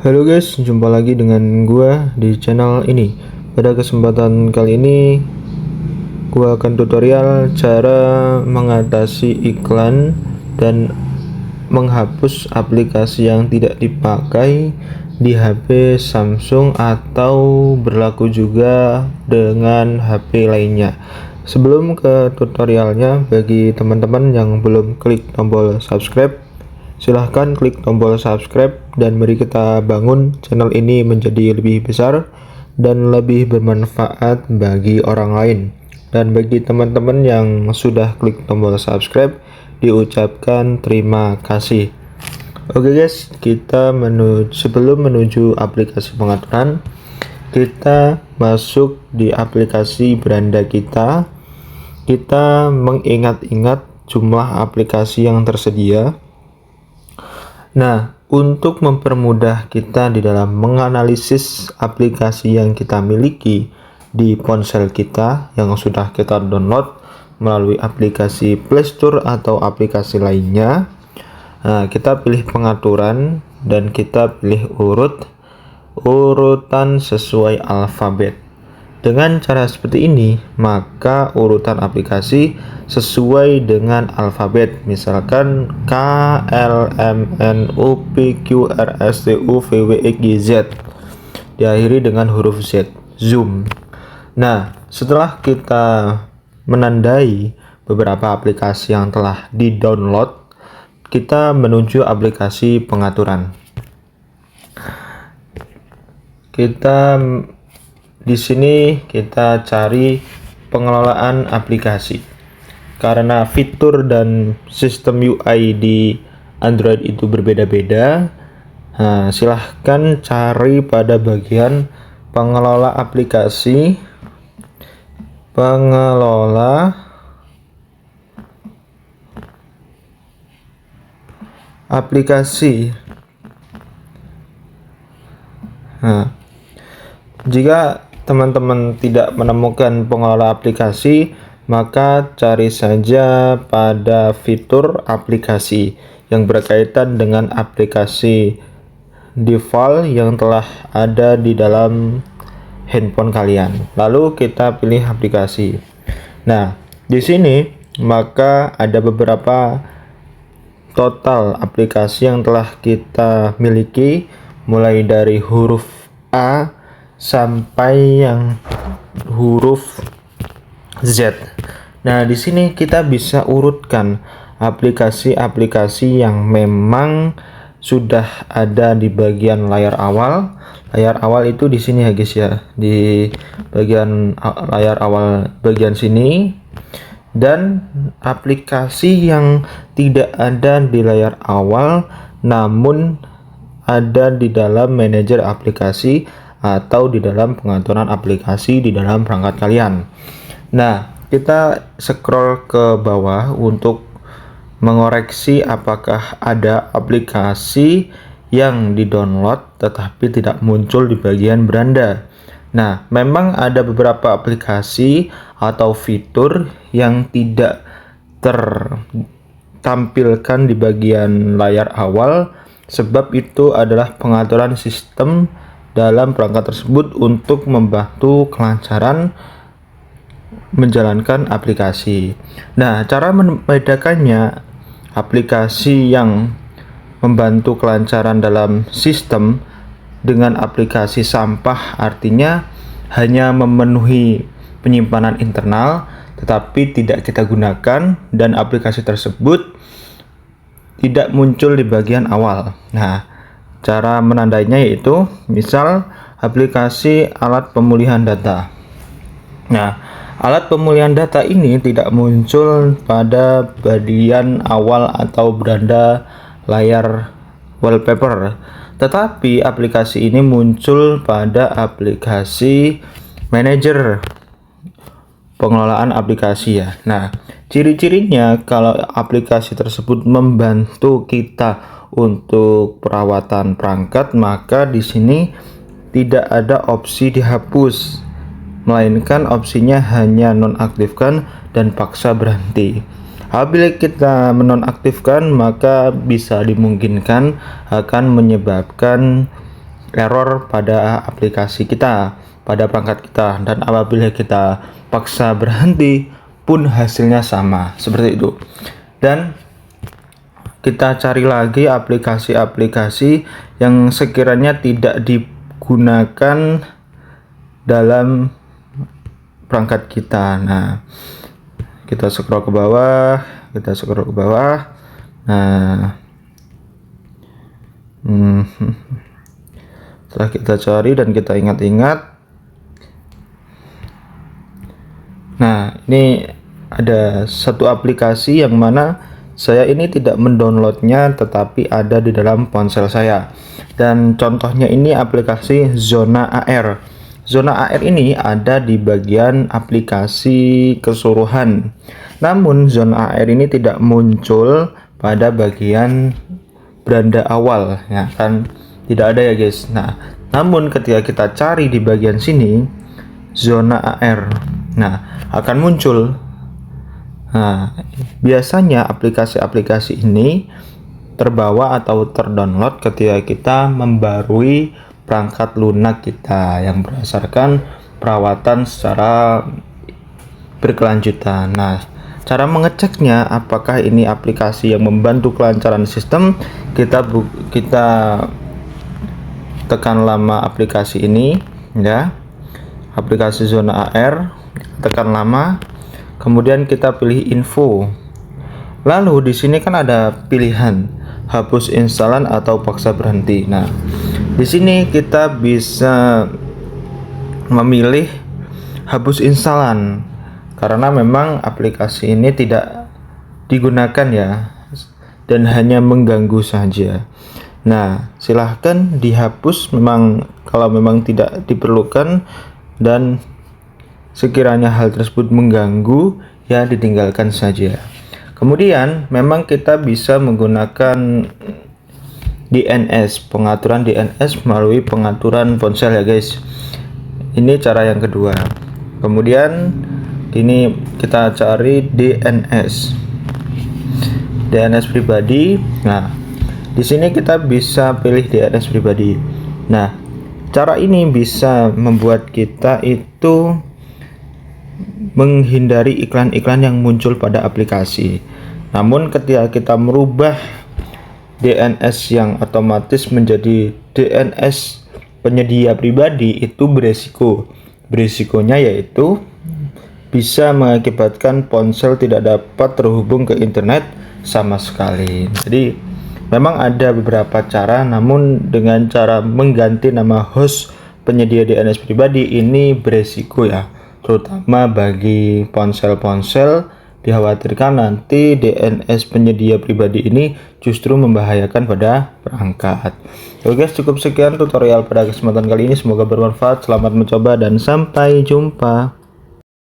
Halo guys, jumpa lagi dengan gua di channel ini. Pada kesempatan kali ini gua akan tutorial cara mengatasi iklan dan menghapus aplikasi yang tidak dipakai di HP Samsung atau berlaku juga dengan HP lainnya. Sebelum ke tutorialnya, bagi teman-teman yang belum klik tombol subscribe, silahkan klik tombol subscribe dan mari kita bangun channel ini menjadi lebih besar dan lebih bermanfaat bagi orang lain. Dan bagi teman-teman yang sudah klik tombol subscribe, diucapkan terima kasih. Oke guys, sebelum menuju aplikasi pengaturan, kita masuk di aplikasi beranda kita. Kita mengingat-ingat jumlah aplikasi yang tersedia. Nah, untuk mempermudah kita di dalam menganalisis aplikasi yang kita miliki di ponsel kita yang sudah kita download melalui aplikasi Play Store atau aplikasi lainnya, nah, kita pilih pengaturan dan kita pilih urutan sesuai alfabet. Dengan cara seperti ini, maka urutan aplikasi sesuai dengan alfabet. Misalkan K, L, M, N, O, P, Q, R, S, T, U, V, W, X, Y, Z diakhiri dengan huruf Z, zoom. Nah, setelah kita menandai beberapa aplikasi yang telah di-download, kita menuju aplikasi pengaturan. Di sini kita cari pengelolaan aplikasi. Karena fitur dan sistem UI di Android itu berbeda-beda, silahkan cari pada bagian pengelola aplikasi, jika teman-teman tidak menemukan pengelola aplikasi, maka cari saja pada fitur aplikasi yang berkaitan dengan aplikasi default yang telah ada di dalam handphone kalian. Lalu kita pilih aplikasi. Nah, di sini maka ada beberapa total aplikasi yang telah kita miliki, mulai dari huruf A sampai yang huruf Z. Nah, di sini kita bisa urutkan aplikasi-aplikasi yang memang sudah ada di bagian layar awal. Layar awal itu di sini ya guys ya, di bagian layar awal bagian sini. Dan aplikasi yang tidak ada di layar awal namun ada di dalam manajer aplikasi atau di dalam pengaturan aplikasi di dalam perangkat kalian. Nah, kita scroll ke bawah untuk mengoreksi apakah ada aplikasi yang di-download tetapi tidak muncul di bagian beranda. Nah, memang ada beberapa aplikasi atau fitur yang tidak tertampilkan di bagian layar awal, sebab itu adalah pengaturan sistem dalam perangkat tersebut untuk membantu kelancaran menjalankan aplikasi. Nah, cara membedakannya, aplikasi yang membantu kelancaran dalam sistem dengan aplikasi sampah artinya hanya memenuhi penyimpanan internal tetapi tidak kita gunakan dan aplikasi tersebut tidak muncul di bagian awal. Nah, cara menandainya yaitu misal aplikasi alat pemulihan data. Nah, alat pemulihan data ini tidak muncul pada bagian awal atau beranda layar wallpaper, tetapi aplikasi ini muncul pada aplikasi manajer pengelolaan aplikasi ya. Nah, ciri-cirinya kalau aplikasi tersebut membantu kita untuk perawatan perangkat, maka di sini tidak ada opsi dihapus, melainkan opsinya hanya nonaktifkan dan paksa berhenti. Apabila kita menonaktifkan, maka bisa dimungkinkan akan menyebabkan error pada aplikasi kita, pada perangkat kita, dan apabila kita paksa berhenti pun hasilnya sama seperti itu. Dan kita cari lagi aplikasi-aplikasi yang sekiranya tidak digunakan dalam perangkat kita. Nah, kita scroll ke bawah, Nah, setelah kita cari dan kita ingat-ingat, nah ini ada satu aplikasi yang mana saya ini tidak mendownloadnya, tetapi ada di dalam ponsel saya. Dan contohnya ini aplikasi Zona AR. Zona AR ini ada di bagian aplikasi keseluruhan. Namun Zona AR ini tidak muncul pada bagian beranda awal, ya kan, tidak ada ya guys. Nah, namun ketika kita cari di bagian sini Zona AR, nah akan muncul. Nah, biasanya aplikasi-aplikasi ini terbawa atau terdownload ketika kita membarui perangkat lunak kita yang berdasarkan perawatan secara berkelanjutan. Nah, cara mengeceknya apakah ini aplikasi yang membantu kelancaran sistem, kita tekan lama aplikasi ini, ya, aplikasi Zona AR, tekan lama, kemudian kita pilih info. Lalu di sini kan ada pilihan hapus instalan atau paksa berhenti. Nah, di sini kita bisa memilih hapus instalan karena memang aplikasi ini tidak digunakan ya, dan hanya mengganggu saja. Nah, silahkan dihapus kalau memang tidak diperlukan, dan sekiranya hal tersebut mengganggu ya ditinggalkan saja. Kemudian memang kita bisa menggunakan DNS, pengaturan DNS melalui pengaturan ponsel ya guys. Ini cara yang kedua. Kemudian ini kita cari DNS pribadi. Nah, di sini kita bisa pilih DNS pribadi. Nah, cara ini bisa membuat kita itu menghindari iklan-iklan yang muncul pada aplikasi. Namun ketika kita merubah DNS yang otomatis menjadi DNS penyedia pribadi, itu beresiko. Beresikonya yaitu bisa mengakibatkan ponsel tidak dapat terhubung ke internet sama sekali. Jadi memang ada beberapa cara, namun dengan cara mengganti nama host penyedia DNS pribadi ini beresiko ya, terutama bagi ponsel-ponsel. Dikhawatirkan nanti DNS penyedia pribadi ini justru membahayakan pada perangkat. Oke guys, cukup sekian tutorial pada kesempatan kali ini, semoga bermanfaat. Selamat mencoba dan sampai jumpa.